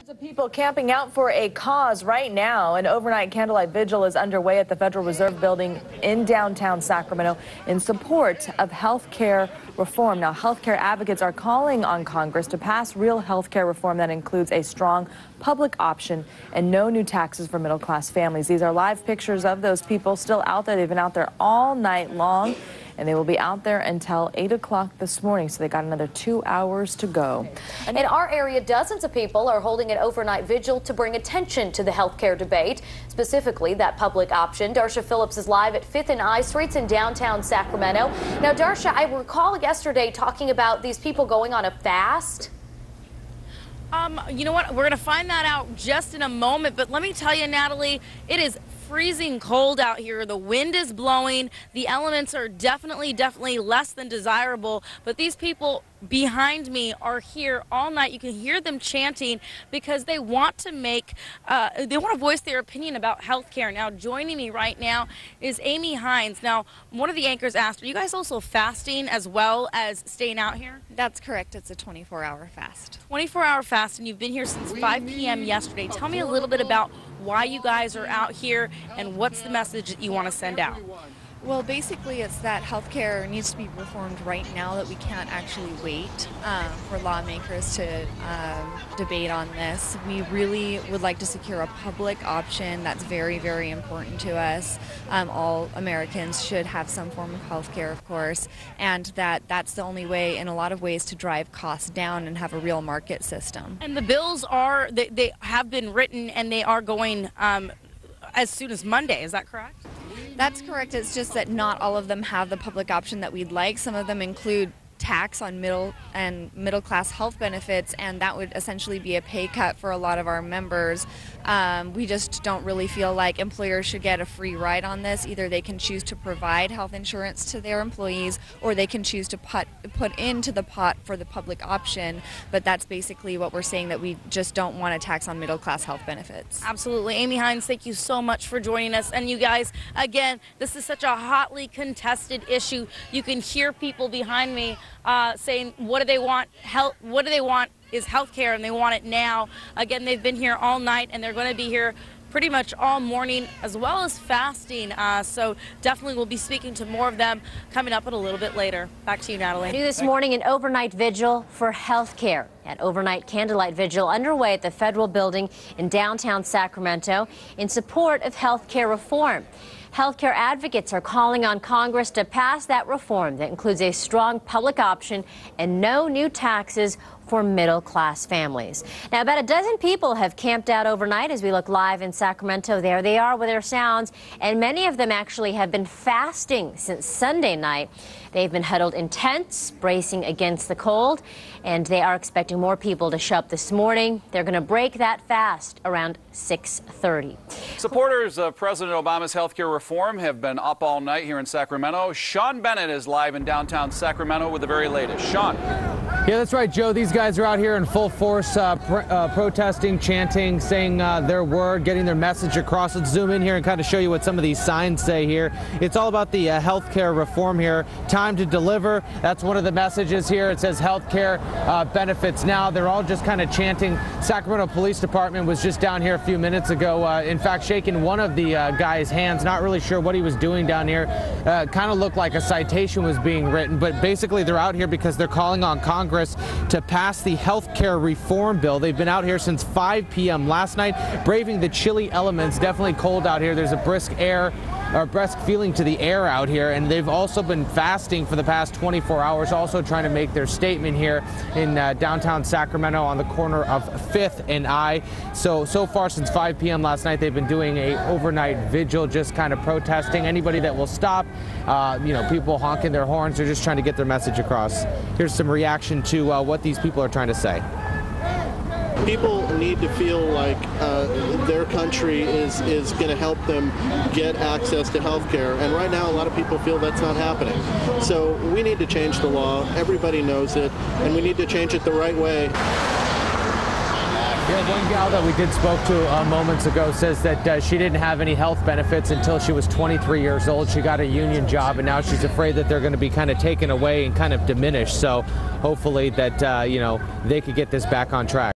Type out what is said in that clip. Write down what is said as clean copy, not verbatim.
Hundreds of people camping out for a cause right now. An overnight candlelight vigil is underway at the Federal Reserve Building in downtown Sacramento in support of health care reform. Now, health care advocates are calling on Congress to pass real health care reform that includes a strong public option and no new taxes for middle-class families. These are live pictures of those people still out there. They've been out there all night long, and they will be out there until 8 o'clock this morning, so they got another 2 hours to go. In our area, dozens of people are holding an overnight vigil to bring attention to the health care debate, specifically that public option. Darsha Phillips is live at 5th and I Streets in downtown Sacramento. Now, Darsha, I recall yesterday talking about these people going on a fast. You know what? We're going to find that out just in a moment. But let me tell you, Natalie, it is freezing cold out here. The wind is blowing. The elements are definitely less than desirable. But these people behind me are here all night. You can hear them chanting because they want to voice their opinion about health care. Now, joining me right now is Amy Hines. Now, one of the anchors asked, are you guys also fasting as well as staying out here? That's correct. It's a 24-hour fast. 24-hour fast, and you've been here since 5 p.m. yesterday. Tell me a little bit about why you guys are out here and what's the message that you want to send out. Well, basically, it's that healthcare needs to be reformed right now, that we can't actually wait for lawmakers to debate on this. We really would like to secure a public option. That's very, very important to us. All Americans should have some form of healthcare, of course, and that's the only way, in a lot of ways, to drive costs down and have a real market system. And the bills are, they have been written, and they are going as soon as Monday. Is that correct? That's correct. It's just that not all of them have the public option that we'd like. Some of them include tax on middle class health benefits, and that would essentially be a pay cut for a lot of our members. We just don't really feel like employers should get a free ride on this. Either they can choose to provide health insurance to their employees, or they can choose to put into the pot for the public option. But that's basically what we're saying, that we just don't want to tax on middle class health benefits. Absolutely. Amy Hines, thank you so much for joining us. And you guys, again, this is such a hotly contested issue. You can hear people behind me saying, what do they want? What do they want is health care, and they want it now. Again, they've been here all night, and they're going to be here pretty much all morning, as well as fasting. So definitely we'll be speaking to more of them coming up a little bit later. Back to you, Natalie. New this morning, an overnight vigil for health care. An overnight candlelight vigil underway at the Federal Building in downtown Sacramento in support of health care reform. Healthcare advocates are calling on Congress to pass that reform that includes a strong public option and no new taxes for middle-class families. Now, about a dozen people have camped out overnight as we look live in Sacramento. There they are with their sounds, and many of them actually have been fasting since Sunday night. They've been huddled in tents, bracing against the cold, and they are expecting more people to show up this morning. They're going to break that fast around 6:30. Supporters of President Obama's health care reform have been up all night here in Sacramento. Sean Bennett is live in downtown Sacramento with the very latest. Sean. Yeah, that's right, Joe. These guys are out here in full force protesting, chanting, saying their word, getting their message across. Let's zoom in here and kind of show you what some of these signs say here. It's all about the health care reform here. Time to deliver. That's one of the messages here. It says health care benefits now. They're all just kind of chanting. Sacramento Police Department was just down here a few minutes ago. In fact, shaking one of the guy's hands. Not really sure what he was doing down here. Kind of looked like a citation was being written. But basically, they're out here because they're calling on Congress to pass the health care reform bill. They've been out here since 5 p.m. last night, braving the chilly elements. Definitely cold out here. There's a brisk feeling to the air out here, and they've also been fasting for the past 24 hours, also trying to make their statement here in downtown Sacramento on the corner of 5th and I. So far since 5 p.m. last night, they've been doing a overnight vigil, just kind of protesting. Anybody that will stop, people honking their horns, they're just trying to get their message across. Here's some reaction to what these people are trying to say. People need to feel like their country is going to help them get access to health care. And right now, a lot of people feel that's not happening. So we need to change the law. Everybody knows it. And we need to change it the right way. Yeah, one gal that we did spoke to moments ago says that she didn't have any health benefits until she was 23 years old. She got a union job, and now she's afraid that they're going to be kind of taken away and kind of diminished. So hopefully that, they could get this back on track.